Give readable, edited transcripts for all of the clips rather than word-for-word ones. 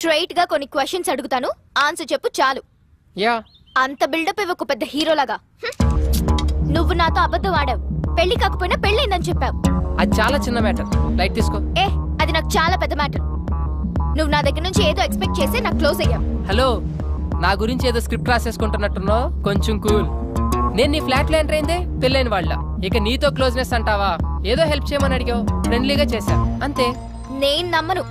Straight గా కొన్ని questions అడుగుతాను, ఆన్సర్ చెప్పు చాలు. యా. అంత బిల్డప్ ఇవ్వకు పెద్ద హీరోలాగా. నువ్వు నాతో అబద్ధం ఆడావు, పెళ్లి కాకపోయినా పెళ్ళైందని చెప్పావు. అది చాలా చిన్న మ్యాటర్, లైట్ తీసుకో. అది నాకు చాలా పెద్ద మ్యాటర్. నువ్వు నా దగ్గర నుంచి ఏదో ఎక్స్పెక్ట్ చేసి నాకు క్లోజ్ అయ్యావు. హలో, నా గురించి ఏదో స్క్రిప్ట్ రాసేసుకుంటున్నట్టున్నావు, కొంచెం కూల్. నేను నీ ఫ్లాట్ లో ఎంటర్ అయిందే పెళ్ళైన వాళ్ళ, ఇక నీతో క్లోజ్నెస్ అంటావా? ఏదో హెల్ప్ చేయమని అడిగావు, ఫ్రెండ్లీగా చేశా అంతే. నేను నమ్మను.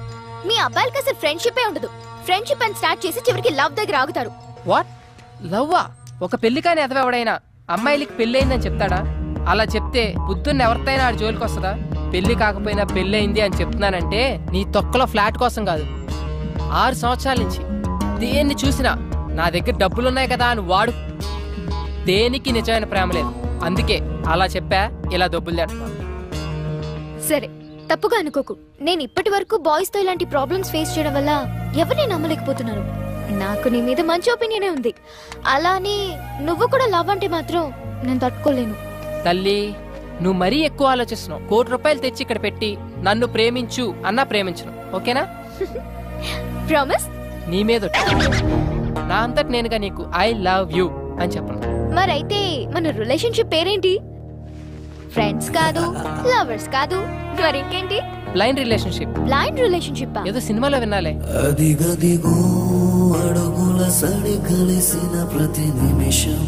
మీ అబ్బాయిలకి అసలు ఫ్రెండ్షిప్ ఉండదు. ఫ్రెండ్షిప్ అని స్టార్ట్ చేసి చివరికి లవ్ దగ్గర ఆగుతారు. వాట్? లవ్వా? ఒక పెళ్లి కాని ఎదవెవడైనా అమ్మాయిలకి పెళ్ళయిందని చెప్తాడా? అలా చెప్తే బుద్ధున్న ఎవరితైనా ఆడి జోలికి వస్తుందా? పెళ్లి కాకపోయినా పెళ్ళయింది అని చెప్తున్నానంటే నీ తొక్కలో ఫ్లాట్ కోసం కాదు. 6 సంవత్సరాల నుంచి దేన్ని చూసినా నా దగ్గర డబ్బులున్నాయి కదా అని వాడు. దేనికి నిజమైన ప్రేమ లేదు, అందుకే అలా చెప్పా. ఇలా డబ్బులు తెట్టుకో. సరే, తప్పుగా అనుకోకు. నేను ఇప్పటి వరకు బాయ్స్ తో ఇలాంటి ప్రాబ్లమ్స్ ఫేస్ చేయడం వల్ల ఎవరిని నమ్మలేకపోతున్నాను. నాకు నీ మీద మంచి ఒపీనియనే ఉంది. అలానే నువ్వు కూడా లవ్ అంటే మాత్రం నేను తట్టుకోలేను. తల్లి, నువ్వు మరీ ఎక్కువ ఆలోచిస్తున్నావు. ₹1 కోటి తెచ్చి ఇక్కడ పెట్టి నన్ను ప్రేమించు అన్నా ప్రేమించను, ఓకేనా? ప్రామిస్? నీ మీద నా అంతటి నేనుగా నీకు ఐ లవ్ యూ అని చెప్పను. మరైతే మన రిలేషన్షిప్ పేరేంటి? ఫ్రెండ్స్ కాదు, లవర్స్ కాదు, మరి ఇంకేంటి? Blind relationship. బ్లైండ్ రిలేషన్షిప్ ఏదో సినిమాలో వినాలే. అదిగదిగో అడుగుల సడి కలిసిన ప్రతి నిమిషం,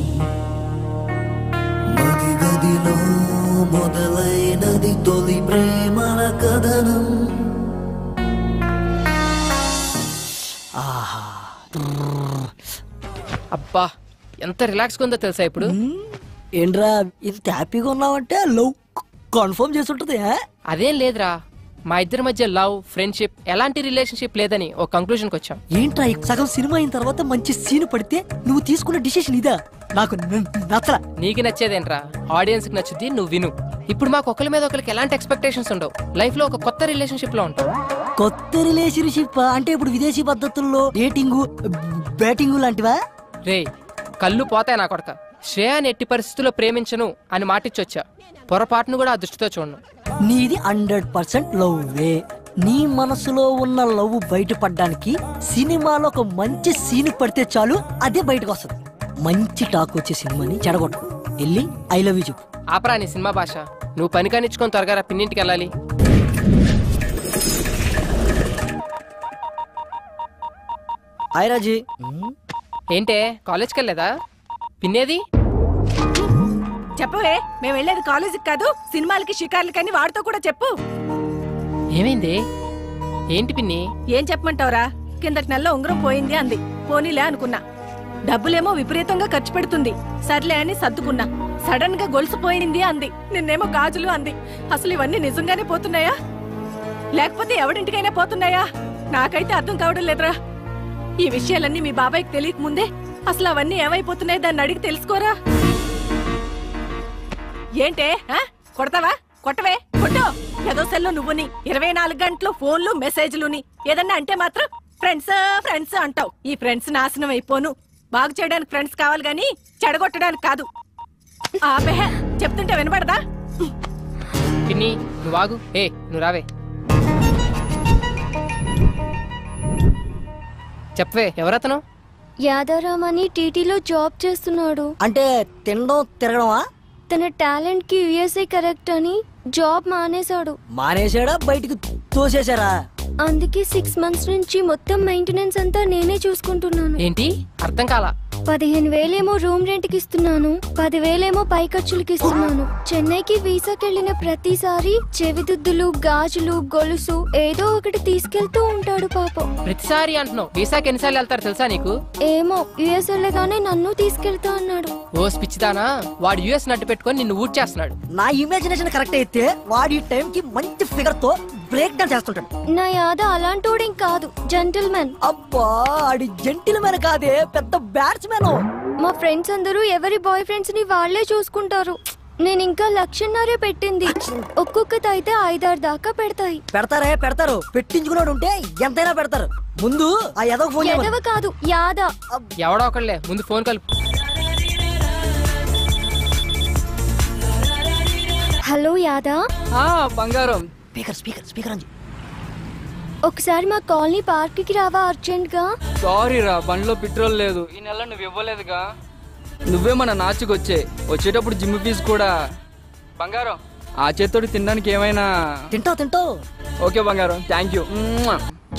మదిగదిలో మొదలైనది తొలి ప్రేమల కథనం. అబ్బా, ఎంత రిలాక్స్ గా ఉందో తెలుసా ఇప్పుడు? ఏంట్రా ఇంత హ్యాపీగా ఉన్నావంటే లవ్ కన్ఫర్మ్ చేస్తుంటది. అదేం లేదురా, మా ఇద్దరి మధ్య లవ్, ఫ్రెండ్షిప్, ఎలాంటి రిలేషన్షిప్ లేదని ఒక కంక్లూజన్ కి వచ్చాం. ఏంట్రా సగం సినిమా అయిన తర్వాత మంచి సీన్ పడితే నువ్వు తీసుకున్న డిసిషన్ ఇదా? నాకు నచ్చలా. నీకు నచ్చేదేంట్రా, ఆడియన్స్ కి నచ్చుద్ది, నువ్వు విను. ఇప్పుడు మాకు ఒకరి మీద ఒకరికి ఎలాంటి ఎక్స్పెక్టేషన్స్ ఉండవు. లైఫ్ లో ఒక కొత్త రిలేషన్షిప్ లో ఉంటాం. కొత్త రిలేషన్షిప్ అంటే ఇప్పుడు విదేశీ పద్ధతుల్లో డేటింగ్, బ్యాటింగ్ లాంటివా? రే, కళ్ళు పోతాయి నా కొడక. శ్రేయాని ఎట్టి పరిస్థితుల్లో ప్రేమించను అని మాటిచ్చొచ్చా. పొరపాటును కూడా ఆ దృష్టితో చూడను. నీది 100% లవ్ వే. నీ మనసులో ఉన్న లవ్ బయటపడడానికి సినిమాలో ఒక మంచి సీన్ పడితే చాలు, అదే బయటకు వస్తుంది. మంచి టాక్ వచ్చే సినిమాని చెడగొట్టు. వెళ్ళి ఐ లవ్ యూ చెప్పు. ఆపరా నీ సినిమా భాష. నువ్వు పని కానిచ్చుకొని త్వరగా పిన్నింటికి వెళ్ళాలి. హాయ్ రాజీ. ఏంటే కాలేజ్కి వెళ్ళలేదా? పిన్నేది? చెప్పవే, మేము వెళ్ళేది కాలేజీకి కాదు, సినిమాలకి, షికార్లకని. వాడితో కూడా చెప్పు. ఏమైంది? ఏంటి పిన్ని? ఏం చెప్పమంటావురా? కిందటి నెలలో ఉంగరం పోయింది అంది. పోనీలే అనుకున్నా. డబ్బులేమో విపరీతంగా ఖర్చు పెడుతుంది. సర్లే అని సర్దుకున్నా. సడన్ గా గొలుసు పోయింది అంది. నిన్నేమో గాజులు అంది. అసలు ఇవన్నీ నిజంగానే పోతున్నాయా, లేకపోతే ఎవడింటికైనా పోతున్నాయా? నాకైతే అర్థం కావడం లేదురా. ఈ విషయాలన్నీ మీ బాబాయ్కి తెలియక ముందే అసలు అవన్నీ ఏమైపోతున్నాయి, దాన్ని అడిగి తెలుసుకోరా. ఏంటే కొడతావా? కొట్టవే, కొట్టు. ఏదో సెల్లో నువ్వుని 24 గంటలు ఫోన్లు, మెసేజ్లుని. ఏదన్నా అంటే మాత్రం ఫ్రెండ్స్ ఫ్రెండ్స్ అంటావు. ఈ ఫ్రెండ్స్ నాశనం అయిపోను. బాగు చేయడానికి ఫ్రెండ్స్ కావాలి గాని చెడగొట్టడానికి కాదు. ఆపేహ, చెప్తుంటే వినబడదా? పిన్ని నువ్వు ఆగు. నువ్వు రావే. చెప్పవే, ఎవరతను? యాదారాం అని టీటీలో జాబ్ చేస్తున్నాడు. అంటే తినడం తిరగడమా? తన టాలెంట్ కి యుఎస్ఏ కరెక్ట్ అని జాబ్ మానేశాడు. మానేశాడా? బయటికి తోసేశారా? అందుకే 6 months నుంచి మొత్తం మెయింటెనెన్స్ అంతా నేనే చూసుకుంటున్నాను. ఏంటి? అర్థం కాలా. 15,000 రూమ్ రెంట్ కి ఇస్తున్నాను, 10,000 పై ఖర్చులకి ఇస్తున్నాను. చెన్నైకి వీసాకి వెళ్ళిన ప్రతిసారి చెవిదుద్దులు, గాజులు, గొలుసు ఏదో ఒకటి తీసుకెళ్తూ ఉంటాడు పాపం. ప్రతిసారి అంటున్నావు. వీసాకి ఎన్నిసార్లు వెళ్తారు తెలుసా నీకు? ఏమో, యుఎస్ వెళ్ళగానే నన్ను తీసుకెళ్తా అన్నాడు. ఓ పిచ్చిదానా, వాడు యుఎస్ నడ్డు పెట్టుకొని నిన్ను ఊట్ చేస్తున్నాడు. నా ఇమాజినేషన్ కరెక్ట్ అయితే వాడి టైం కి మంచి ఫిగర్ తో బ్రేక్ డాన్స్ చేస్తుంటాడు. నా యాద అలాంటోడేం కాదు, జెంటిల్మెన్. అబ్బా, ఆడి జెంటిల్మెన్ కాదే, పెద్ద బ్యాట్స్మెన్. మా ఫ్రెండ్స్ అందరూ ఎవరి బాయ్ ఫ్రెండ్స్ ని వాళ్లే చూసుకుంటారు. నేను ఇంకా 1,00,000 పెట్టింది. ఒక్కొక్కటి అయితే 5-6 దాకా పెడతాయి. పెడతారు. పెట్టించుకున్నాడు ఉంటే ఎంతైనా పెడతారు. ముందు ఆ ఎదవ ఫోన్. ఎదవ కాదు, యాద. ఎవడో ఒకళ్ళే, ముందు ఫోన్ కలుపు. హలో యాదా. బంగారం. స్పీకర్ అంజి. ఒకసారి మా కాలనీ పార్క్ కి రావా అర్జెంట్ గా? సారీ రా, బండిలో పెట్రోల్ లేదు. ఈ నెల నువ్వు ఇవ్వలేదుగా. నువ్వే మన నాచుకొచ్చే వచ్చేటప్పుడు జిమ్ ఫీజు కూడా. బంగారం, ఆ చేత్తోటి తినడానికి ఏమైనా? తింటావు. ఓకే బంగారం, థ్యాంక్ యూ.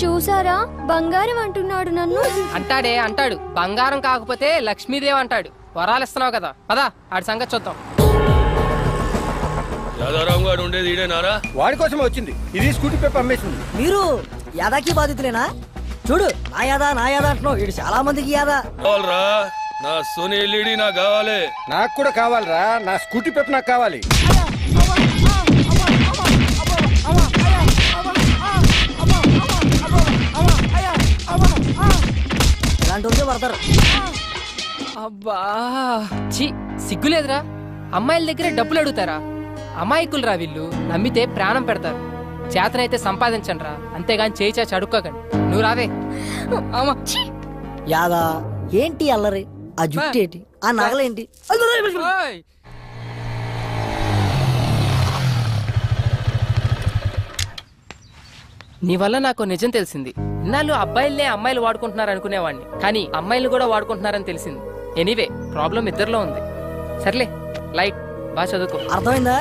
చూసారా, బంగారం అంటున్నాడు నన్ను. అంటాడు. బంగారం కాకపోతే లక్ష్మీదేవి అంటాడు. వరాలు ఇస్తున్నావు కదా, పదా ఆడి సంగతి చూద్దాం. యాదారాం గారు ఉండేది ఈడేనారా? వాడి కోసం వచ్చింది. ఇది స్కూటీ పేపర్ అమ్మేసింది. మీరు యాదాకి బాధితులేనా? చూడు, నా యాదా అంటున్నావు. ఇది చాలా మందికి యాదా. కావాలరా, నా సోనీ ఎల్ఈడి నాకు కావాలి. నాకు కూడా కావాలరా, నా స్కూటీ పేపర్ నాకు కావాలి. ఇలాంటి పడతారు. అబ్బా, ఛీ, సిగ్గులేదురా? అమ్మాయిల దగ్గరే డబ్బులు అడుగుతారా? అమాయకులు రా వీళ్ళు. నమ్మితే ప్రాణం పెడతారు. చేతనైతే సంపాదించండి రా, అంతేగాని చేయి చాచి అడుక్కోకండి. నువ్వు రావే. యాదా ఏంటి అల్లరి? ఆ జుట్టు ఏంటి? ఆ నగలేంటి? నీ వల్ల నాకు నిజం తెలిసింది. ఇన్నాళ్ళు అబ్బాయిలనే అమ్మాయిలు వాడుకుంటున్నారు అనుకునేవాడిని, కానీ అమ్మాయిలు కూడా వాడుకుంటున్నారని తెలిసింది. ఎనీవే, ప్రాబ్లం ఇద్దరిలో ఉంది. సర్లే, లైట్ బాగా చదువుకో. అర్థమైందా?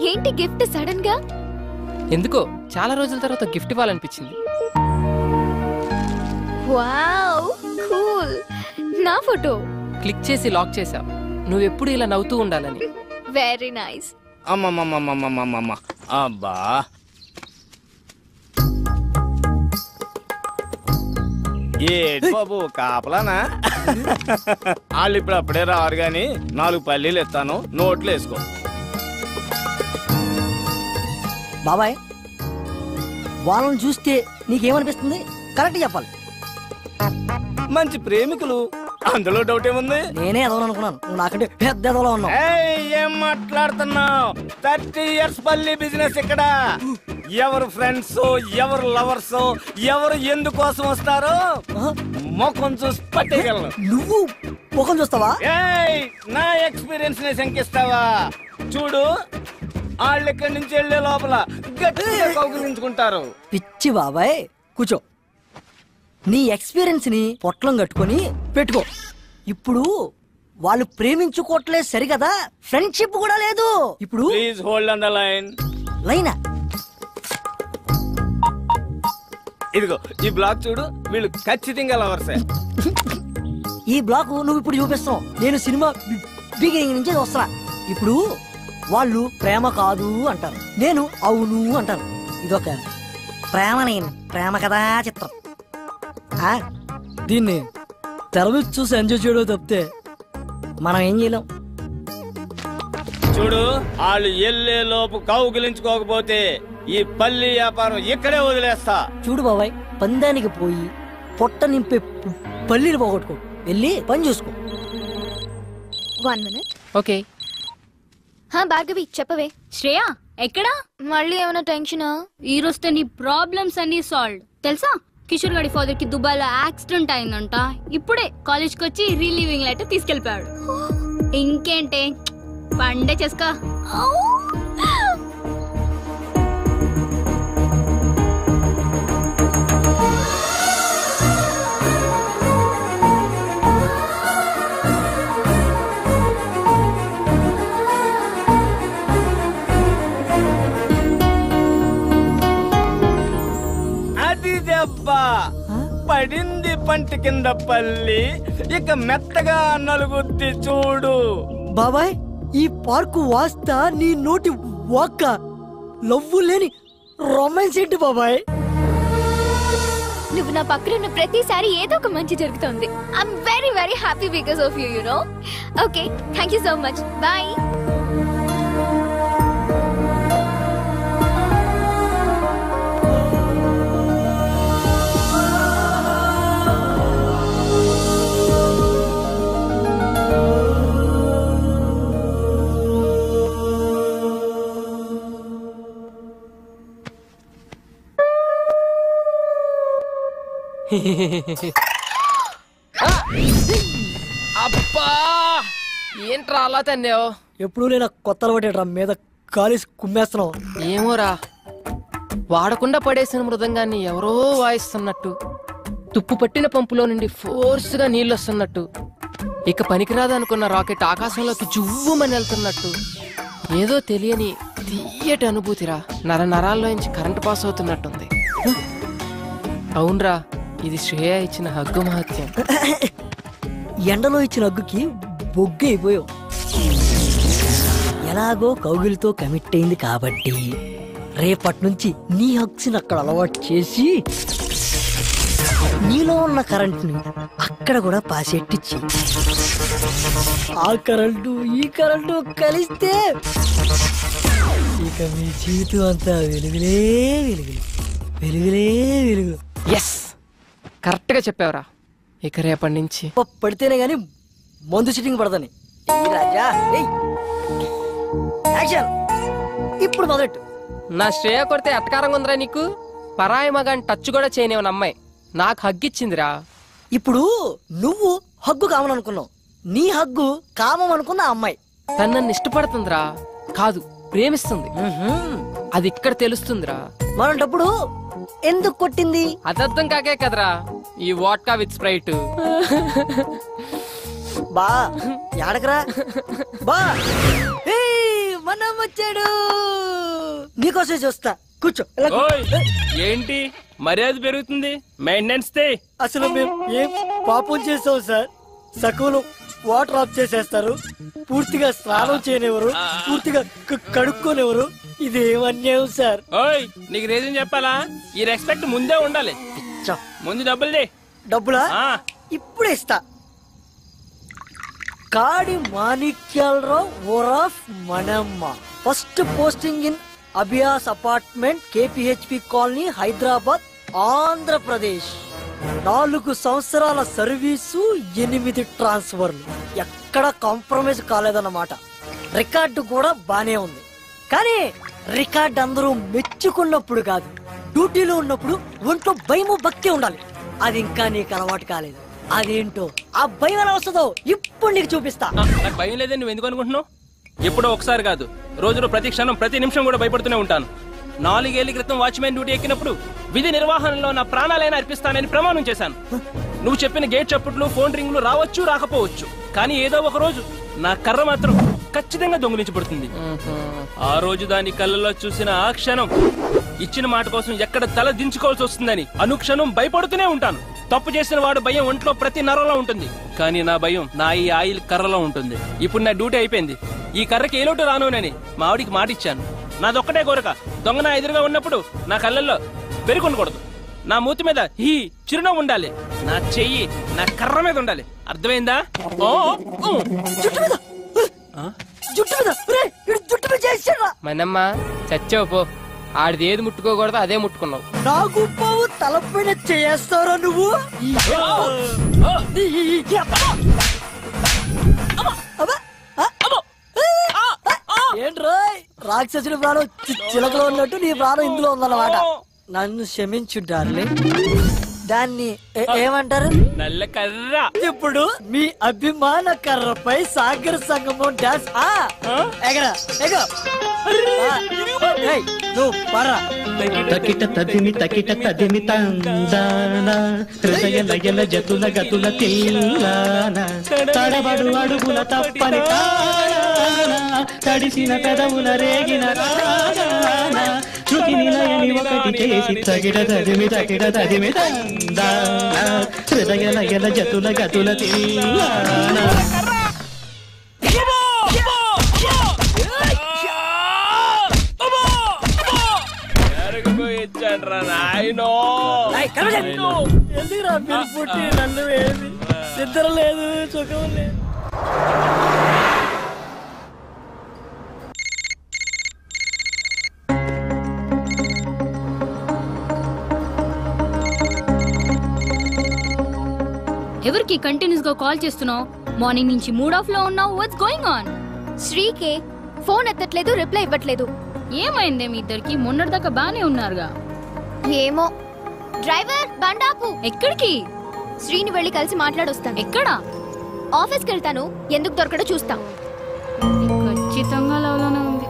ఏంటి గిఫ్ట్ సడన్ గా? ఎందుకో చాలా రోజుల తర్వాత గిఫ్ట్ ఇవ్వాలనిపించింది. Wow, cool. నా ఫోటో క్లిక్ చేసి లాక్ చేసావు. నువ్వెప్పుడు ఇలా నవ్వుతూ ఉండాలని. Very nice. అమ్మమ్మమ్మమ్మమ్మమ్మమ్మ, అబ్బా ఏటి బాబు కాపలానా? వాళ్ళు ఇప్పుడు అప్పుడే రారు గాని 4 పల్లీలు ఇస్తాను, నోట్లు వేసుకో. బాబాయ్, వాళ్ళని చూస్తే నీకేమనిపిస్తుంది? కరెక్ట్ చెప్పాలి. మంచి ప్రేమికులు, అందులో డౌట్ ఏముంది? నేనే ఎదవను అనుకున్నాను, నువ్వు నాకంటే పెద్ద ఎదవలో ఉన్నావు. ఏం మాట్లాడుతున్నావు? 30 years పల్లి బిజినెస్ ఇక్కడ. ఎవరు ఫ్రెండ్స్, ఎవరు లవర్స్, ఎవరు ఎందుకోసం వస్తారో ముఖం చూసి పట్టేయగలను. నువ్వు ముఖం చూస్తావా? నా ఎక్స్పీరియన్స్ ని శంకిస్తావా? చూడు, వాళ్ళు ఇక్కడి నుంచి వెళ్లే లోపల గట్టిగా కౌగిలించుకుంటారు. పిచ్చి బాబాయ్, కూర్చో. నీ ఎక్స్పీరియన్స్ ని పొట్లం కట్టుకొని పెట్టుకో. ఇప్పుడు వాళ్ళు ప్రేమించుకోవట్లేదు సరికదా, ఫ్రెండ్షిప్ కూడా లేదు. ఇప్పుడు please hold on the line. లైనా? ఇదిగో ఈ బ్లాక్ చూడు, వీళ్ళు ఖచ్చితంగా లవర్సే. ఈ బ్లాక్ నువ్వు ఇప్పుడు చూపిస్తావు. నేను సినిమా బిగినింగ్ నుంచి వస్తున్నా. ఇప్పుడు వాళ్ళు ప్రేమ కాదు అంటారు, నేను అవును అంటాను. ఇదొక ప్రేమ కథా చిత్రం. దీన్ని తెర మీద చూసి ఎంజాయ్ చేయడం తప్పితే మనం ఏం చేయలేం. చూడు, వాళ్ళు ఎల్లే లోపు కౌగిలించుకోకపోతే ఈ పల్లి వ్యాపారం ఇక్కడే వదిలేస్తా. చూడు బాబాయ్, పందానికి పోయి పొట్ట నింపే పల్లీలు పోగొట్టుకో. వెళ్ళి పని చూసుకో. 1 minute. ఓకే. భార్గవి, చెప్పవే. శ్రేయ ఎక్కడా? మళ్ళీ ఏమైనా టెన్షనా? ఈ రోజుతో నీ ప్రాబ్లమ్స్ అన్ని సాల్వ్. తెలుసా, కిషోర్ గారి ఫాదర్ కి దుబాయ్ లో యాక్సిడెంట్ అయిందంట. ఇప్పుడే కాలేజ్ కి వచ్చి రిలీవింగ్ లెటర్ తీసుకెళ్లిపోయాడు. ఇంకేంటే, పండే చేసుకో. అది దెబ్బ పడింది పంటి కింద పల్లి, ఇక మెత్తగా నలుగుద్ది చూడు. బాబాయ్, ఈ పార్కు వాస్తా నీ నోటి వాక్క లవ్వు లేని రొమాన్స్ ఏంటి బాబాయ్? నువ్వు నా పక్కన ఉన్న ప్రతిసారి ఏదో ఒక మంచి జరుగుతుంది. I'm very very happy because of you, you know. Okay, thank you so much. Bye. అబ్బా ఏంట్రా అలా తన్నావు? ఎప్పుడు నేను కొత్త అలవాటు మీద కాలేసి కుమ్మేస్తున్నావు. ఏమోరా, వాడకుండా పడేసిన మృదంగాన్ని ఎవరో వాయిస్తున్నట్టు, తుప్పు పట్టిన పంపులో నుండి ఫోర్స్గా నీళ్ళు వస్తున్నట్టు, ఇక పనికిరాదనుకున్న రాకెట్ ఆకాశంలోకి జువ్వుమని వెళ్తున్నట్టు, ఏదో తెలియని తీయటి అనుభూతిరా. నరాల్లోంచి కరెంటు పాస్ అవుతున్నట్టుంది. అవునరా, ఇది శ్రేయ ఇచ్చిన హగ్గు మహత్యం. ఎండలో ఇచ్చిన హగ్గుకి బొగ్గు అయిపోయావు. ఎలాగో కౌగిలితో కమిట్ అయింది కాబట్టి రేపటి నుంచి నీ హగ్స్ని అక్కడ అలవాటు చేసి నీలో ఉన్న కరెంట్ని అక్కడ కూడా పాసెట్టిచ్చి ఆ కరెంటు ఈ కరెంటు కలిస్తే ఇక మీ జీవితం అంతా వెలుగులే వెలుగులు, వెలుగులే వెలుగులు. ఎస్, కరెక్ట్గా చెప్పావురా. ఇక రేపటి నుంచి పడితేనే గాని మందు సిట్టింగ్ పడదని. రాజా యాక్షన్ ఇప్పుడు మొదలెట్టు. నా శ్రేయ కొడితే ఎట్టకారంగా ఉందిరా నీకు? పరాయి మగాని టచ్ కూడా చేయనివని అమ్మాయి నాకు హగ్గిచ్చిందిరా. ఇప్పుడు నువ్వు హగ్గు కావాలనుకున్నావు, నీ హగ్గు కామం అనుకున్న అమ్మాయి తను నన్ను ఇష్టపడుతుందిరా, కాదు ప్రేమిస్తుంది. అది ఇక్కడ తెలుస్తుందిరా. మరంటప్పుడు ఎందుకు కొట్టింది? అదర్థం కాకే కదరా ఈ వాడ్కా విత్ స్ప్రైట్. బా యాడకరా బా, మనం వచ్చాడు. నీకోసం చూస్తా, కూర్చో. ఏంటి మర్యాద పెరుగుతుంది? మెయింటెనెన్స్ అసలు మేము ఏం పాపం చేసాం సార్? సకులు వాటర్ ఆఫ్ చేసేస్తారు, పూర్తిగా స్నానం చేయనివ్వరు, పూర్తిగా కడుక్కోనివ్వరు. ఇదేం అన్యాయం సార్? ఓయ్, నీకు రీజన్ చెప్పాలా? ఈ రెస్పెక్ట్ ముందే ఉండాలి. ముందు డబ్బులు డబ్బులా? ఇప్పుడే ఇస్తా. కాడి మాణిక్యాలరావు ఓరాఫ్ మనమ్మ, first posting in Abhyas apartment, KPHB colony, Hyderabad, Andhra Pradesh. 4 సంవత్సరాల సర్వీసు, 8 ట్రాన్స్ఫర్లు. ఎక్కడ కాంప్రమైజ్ కాలేదన్నమాట. రికార్డు కూడా బానే ఉంది. కానీ రికార్డు అందరూ మెచ్చుకున్నప్పుడు కాదు, డ్యూటీలో ఉన్నప్పుడు ఒంట్లో భయము భక్తి ఉండాలి. అది ఇంకా నీకు అలవాటు కాలేదు. అదేంటో ఆ భయం ఎలా వస్తుందో ఇప్పుడు నీకు చూపిస్తా. నాకు భయం లేదని నువ్వు ఎందుకు అనుకుంటున్నావు? ఎప్పుడో ఒకసారి కాదు, రోజులో ప్రతి క్షణం ప్రతి నిమిషం కూడా భయపడుతూనే ఉంటాను. 4 ఏళ్ల క్రితం వాచ్మెన్ డ్యూటీ ఎక్కినప్పుడు విధి నిర్వహణలో నా ప్రాణాలైనా అర్పిస్తానని ప్రమాణం చేశాను. నువ్వు చెప్పిన గేట్ చప్పుట్లు, ఫోన్ రింగులు రావచ్చు రాకపోవచ్చు, కానీ ఏదో ఒక రోజు నా కర్ర మాత్రం ఖచ్చితంగా దొంగిలించబడుతుంది. ఆ రోజు దాని కళ్ళలో చూసిన ఆ క్షణం ఇచ్చిన మాట కోసం ఎక్కడ తల దించుకోవాల్సి వస్తుందని అనుక్షణం భయపడుతూనే ఉంటాను. తప్పు చేసిన వాడు భయం ఒంట్లో ప్రతి నరంలో ఉంటుంది, కానీ నా భయం నా ఈ ఆయిల్ కర్రలో ఉంటుంది. ఇప్పుడు నా డ్యూటీ అయిపోయింది, ఈ కర్రకి ఏలోటు రానునని మా ఆవిడికి మాట ఇచ్చాను. నాదొక్కటే కోరిక, దొంగ నా ఎదురుగా ఉన్నప్పుడు నా కళ్ళల్లో బెరుకుండకూడదు, నా మూతి మీద ఈ చిరునవ్వు ఉండాలి, నా చెయ్యి నా కర్ర మీద ఉండాలి. అర్థమైందా? మనమ్మ చచ్చావు పో. ఆడిది ఏది ముట్టుకోకూడదు అదే ముట్టుకున్నావు. నాకు పావు తలపైన చేస్తారా నువ్వు? ఏంట్రా రాక్షసుడి ప్రాణం చిలకలో ఉన్నట్టు నీ ప్రాణం ఇందులో ఉందన్నమాట. నన్ను క్షమించు డార్లింగ్. దాన్ని ఏమంటారు? నల్ల కర్ర. ఇప్పుడు మీ అభిమాన కర్రపై సాగర సంగమం డాన్స్. ఎగరా ఎగో నువ్వు పర్రా. తకిట తదిమి తకిట తదిమి తందాన, హృదయ లయల జతుల గతుల తిల్లాన, తడబడు అడుగుల తప్పని తాళాన, తడిసిన పెదవుల రేగిన రాగాన, శృతి నిలయని ఒకటి చేసి తగిట తదిమి తకిట తదిమి తందాన, హృదయ లయల జతుల గతుల తిల్లాన. ఎందుకురా మీరు పుట్టి నన్ను ఏమి నిద్ర లేదు, సుఖం లేదు. ఎవరికి కంటిన్యూస్ గా కాల్ చేస్తున్నావు? మార్నింగ్ నుంచి మూడ్ ఆఫ్ లో ఉన్నావు. What's going on? శ్రీకే ఫోన్ ఎత్తట్లేదు, రిప్లై ఇవ్వట్లేదు. ఏమైందే మీ ఇద్దరికి? మొన్నటిదాకా బానే ఉన్నారుగా. ఏమో. డ్రైవర్ బండాపు. ఎక్కడికి? శ్రీని వెళ్ళి కలిసి మాట్లాడొస్తాను. ఎక్కడా? ఆఫీస్కి వెళ్తాను, ఎందుకు దొరకడో చూస్తా. ఖచ్చితంగా లవ్లోనే ఉంది.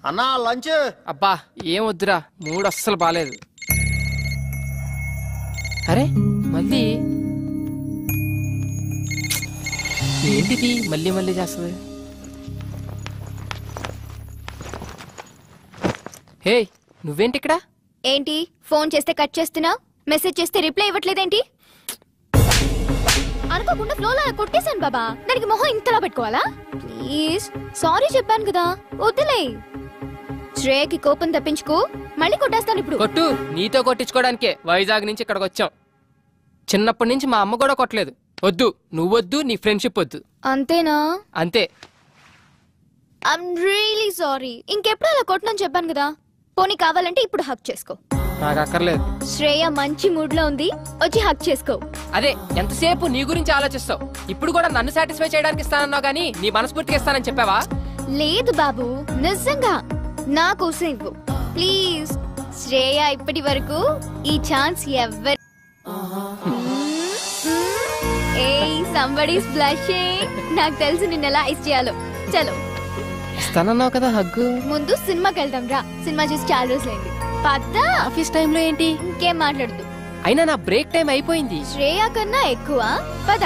అన్నా లంచ్. అబ్బా ఏం వద్దురా, మూడు అస్సలు బాలేదు. అరే మళ్ళీ ఏంటిది మళ్ళీ మళ్ళీ చేస్తుంది? హే నువ్వేంటి ఇక్కడ? ఏంటి ఫోన్ చేస్తే కట్ చేస్తున్నావు, మెసేజ్ చేస్తే రిప్లై ఇవ్వట్లేదేంటి? అనుకోకుండా ఫ్లోలో కొట్టేశాను బాబా, దానికి మొహం ఇంతలా పెట్టుకోవాలా? ప్లీజ్ సారీ చెప్పాను కదా, వద్దులే. శ్రేయకి కోపం తప్పించుకో, మళ్ళీ కొట్టేస్తాను ఇప్పుడు. కొట్టు, నీతో కొట్టించుకోవడానికే వైజాగ్ నుంచి ఇక్కడికి వచ్చాం. చిన్నప్పటి నుంచి మా అమ్మ కూడా కొట్టలేదు. వద్దు, నువ్వొద్దు, నీ ఫ్రెండ్షిప్ వద్దు. అంతేనా? అంతే. I'm really sorry. ఇంకెప్పుడు అలా కొట్టనని చెప్పాను కదా. పోనీ కావాలంటే ఇప్పుడు హక్ చేసుకో. నాకు అక్కర్లేదు. శ్రేయ మంచి మూడ్ లో ఉంది, వచ్చి హక్ చేసుకో. అదే ఎంతసేపు నీ గురించి ఆలోచిస్తావు. ఇప్పుడు కూడా నన్ను సాటిస్ఫై చేయడానికి ఇస్తానన్నావు గానీ నీ మనస్ఫూర్తిగా ఇస్తానని చెప్పావా? లేదు బాబు, నిజంగా నా కోసం ఇవ్వు ప్లీజ్. శ్రేయ ఇప్పటి వరకు ఈ ఛాన్స్ ఎవ్వరు. somebody's blushing. నాకు తెలుసు నిన్న ఎలా ఐస్ చేయాలో. చలో ఇస్తానన్నావు కదా హగ్గు. ముందు సినిమాకి వెళ్దాం రా, సినిమా చూసి చాలా రోజులైంది. పద్దా. ఆఫీస్ టైంలో ఏంటి? ఇంకేం మాట్లాడదు. అయినా నా బ్రేక్ టైం అయిపోయింది. శ్రేయ కన్నా ఎక్కువ పద.